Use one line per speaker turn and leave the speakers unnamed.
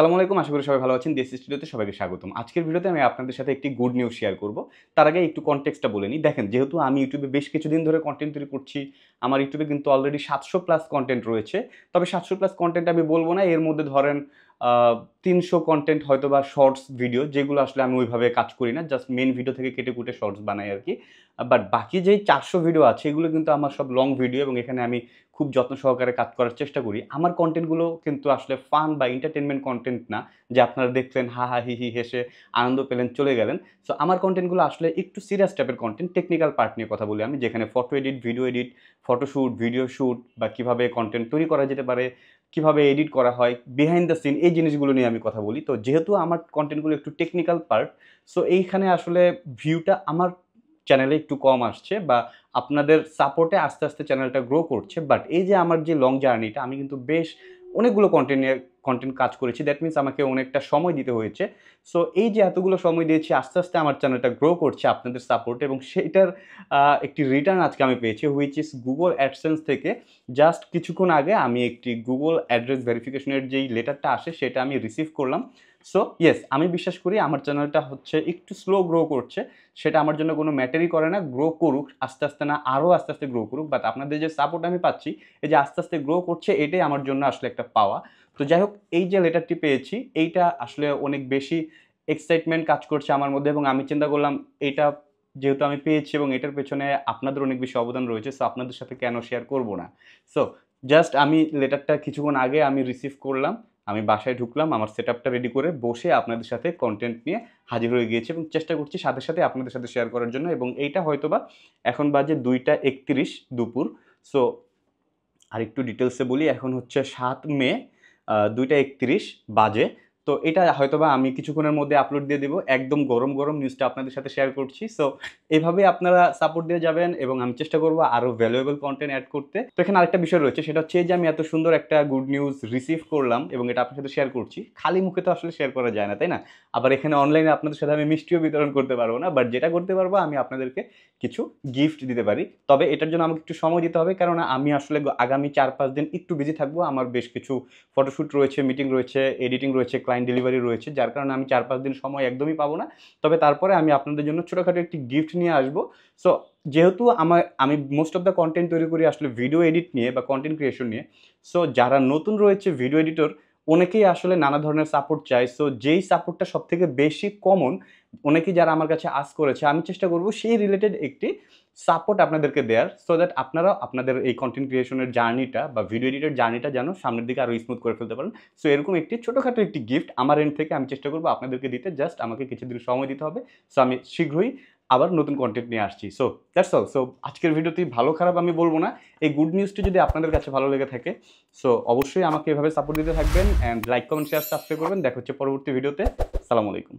আসসালামু আলাইকুম, আশা করি সবাই ভালো আছেন। দেশি স্টুডিওতে সবাইকে স্বাগতম। আজকের ভিডিওতে আমি আপনাদের সাথে একটি গুড নিউজ শেয়ার করব। তার আগে একটু কনটেক্সটটা বলে নিই। দেখেন, যেহেতু আমি ইউটিউবে বেশ কিছুদিন ধরে কনটেন্ট তৈরি করছি, আমার ইউটিউবে কিন্তু অলরেডি ৭০০ প্লাস কনটেন্ট রয়েছে। তবে ৭০০ প্লাস কনটেন্ট আমি বলব না। এর মধ্যে ধরেন ৩০০ কনটেন্ট হয়তোবা শর্টস ভিডিও, যেগুলো আসলে আমি ওইভাবে কাজ করি না। জাস্ট মেইন ভিডিও থেকে কেটে-কুটে শর্টস বানাই আরকি। বাট বাকি যেই ৪০০ ভিডিও আছে, এগুলো কিন্তু আমার সব লং ভিডিও এবং এখানে আমি খুব যত্ন সহকারে কাজ করার চেষ্টা করি। আমার কনটেন্টগুলো কিন্তু আসলে ফান বা এন্টারটেইনমেন্ট কনটেন্ট না, যে আপনারা দেখলেন হা, হা, হি, হি হেসে আনন্দ পেলেন, চলে গেলেন। সো আমার কনটেন্টগুলো আসলে একটু সিরিয়াস টাইপের কনটেন্ট, টেকনিক্যাল পার্ট নিয়ে কথা বলি আমি, যেখানে photo edit, video edit, photoshoot, video shoot বা কিভাবে কনটেন্ট তৈরি করা যেতে পারে, কিভাবে এডিট করা হয়, বিহাইন্ড দ্য সিন, এই জিনিসগুলো নিয়ে আমি কথা বলি। তো যেহেতু আমার কনটেন্টগুলো একটু টেকনিক্যাল পার্ট, সো এইখানে আসলে ভিউটা আমার চ্যানেলে একটু কম আসছে বা আপনাদের সাপোর্টে আস্তে, আস্তে চ্যানেলটা গ্রো করছে। বাট এই যে আমার যে লং জার্নিটা, আমি কিন্তু বেশ অনেকগুলো কনটেন্ট কাজ করেছি। দ্যাট মিনস আমাকে অনেকটা সময় দিতে হয়েছে। সো এই যে এতগুলো সময় দিয়েছি, আস্তে, আস্তে আমার চ্যানেলটা গ্রো করছে আপনাদের সাপোর্টে, এবং সেইটার একটি রিটার্ন আজকে আমি পেয়েছি, হুইচ ইস Google AdSense থেকে। জাস্ট কিছুক্ষণ আগে আমি একটি Google অ্যাড্রেস ভেরিফিকেশনের যেই লেটারটা আসে, সেটা আমি রিসিভ করলাম। সো ইয়েস, আমি বিশ্বাস করি আমার চ্যানেলটা হচ্ছে একটু স্লো গ্রো করছে। সেটা আমার জন্য কোনো ম্যাটারই করে না। গ্রো করুক, আস্তে, আস্তে না আরও আস্তে, আস্তে গ্রো করুক। বাট আপনাদের যে সাপোর্ট আমি পাচ্ছি, এই যে আস্তে, আস্তে গ্রো করছে, এটাই আমার জন্য আসলে একটা পাওয়া। তো যাই হোক, এই যে লেটারটি পেয়েছি, এইটা আসলে অনেক বেশি এক্সাইটমেন্ট কাজ করছে আমার মধ্যে, এবং আমি চিন্তা করলাম এইটা যেহেতু আমি পেয়েছি এবং এটার পেছনে আপনাদের অনেক বেশি অবদান রয়েছে, সো আপনাদের সাথে কেন শেয়ার করব না? সো জাস্ট আমি লেটারটা কিছুক্ষণ আগে আমি রিসিভ করলাম। আমি বাসায় ঢুকলাম, আমার সেটআপটা রেডি করে বসে আপনাদের সাথে কনটেন্ট নিয়ে হাজির হয়ে গিয়েছি এবং চেষ্টা করছি সাথে, সাথে আপনাদের সাথে শেয়ার করার জন্য। এবং এইটা হয়তোবা এখন বাজে ২টা ৩১ দুপুর। সো আরেকটু ডিটেইলসে বলি, এখন হচ্ছে ৭ মে ২টা ৩১ বাজে। তো এটা হয়তোবা আমি কিছুক্ষণের মধ্যে আপলোড দিয়ে দিব। একদম গরম, গরম নিউজটা আপনাদের সাথে শেয়ার করছি। সো এভাবে আপনারা সাপোর্ট দিয়ে যাবেন এবং আমি চেষ্টা করব আরও ভ্যালুয়েবল কনটেন্ট এড করতে। তো এখানে আরেকটা বিষয় রয়েছে, সেটা হচ্ছে এই যে আমি এত সুন্দর একটা গুড নিউজ রিসিভ করলাম এবং এটা আপনার সাথে শেয়ার করছি। খালি মুখে তো আসলে শেয়ার করা যায় না, তাই না? আবার এখানে অনলাইনে আপনাদের সাথে আমি মিষ্টিও বিতরণ করতে পারব না। বাট যেটা করতে পারবো, আমি আপনাদেরকে কিছু গিফট দিতে পারি। তবে এটার জন্য আমাকে একটু সময় দিতে হবে, কেননা আমি আসলে আগামী ৪-৫ দিন একটু বিজি থাকবো। আমার বেশ কিছু ফটোশুট রয়েছে, মিটিং রয়েছে, এডিটিং রয়েছে, ক্লায়েন্ট ডেলিভারি রয়েছে, যার কারণে আমি ৪-৫ দিন সময় একদমই পাবো না। তবে তারপরে আমি আপনাদের জন্য ছোটখাটো একটি গিফট নিয়ে আসবো। সো যেহেতু আমি মোস্ট অফ দ্য কনটেন্ট তৈরি করি আসলে ভিডিও এডিট নিয়ে বা কনটেন্ট ক্রিয়েশন নিয়ে। সো যারা নতুন রয়েছে ভিডিও এডিটর, অনেকেই আসলে নানা ধরনের সাপোর্ট চায়। সো যেই সাপোর্টটা সবথেকে বেশি কমন, অনেকেই যারা আমার কাছে আস্ক করেছে, আমি চেষ্টা করব সেই রিলেটেড একটি সাপোর্ট আপনাদেরকে দেয়ার, সো দ্যাট আপনারাও আপনাদের এই কনটেন্ট ক্রিয়েশনের জার্নিটা বা ভিডিও এডিটের জার্নিটা যেন সামনের দিকে আরও স্মুথ করে ফেলতে পারেন। সো এরকম একটি ছোটখাটো একটি গিফট আমার এন্ড থেকে আমি চেষ্টা করব আপনাদেরকে দিতে। জাস্ট আমাকে কিছুদিন সময় দিতে হবে। সো আমি শীঘ্রই আবার নতুন কনটেন্ট নিয়ে আসছি। So that's all. সো আজকের ভিডিওটি ভালো খারাপ আমি বলব না। এই গুড নিউজটি যদি আপনাদের কাছে ভালো লেগে থাকে, সো অবশ্যই আমাকে এভাবে সাপোর্ট দিতে থাকবেন, and like, comment, share, subscribe করবেন। দেখা হচ্ছে পরবর্তী ভিডিওতে। আসসালামু আলাইকুম।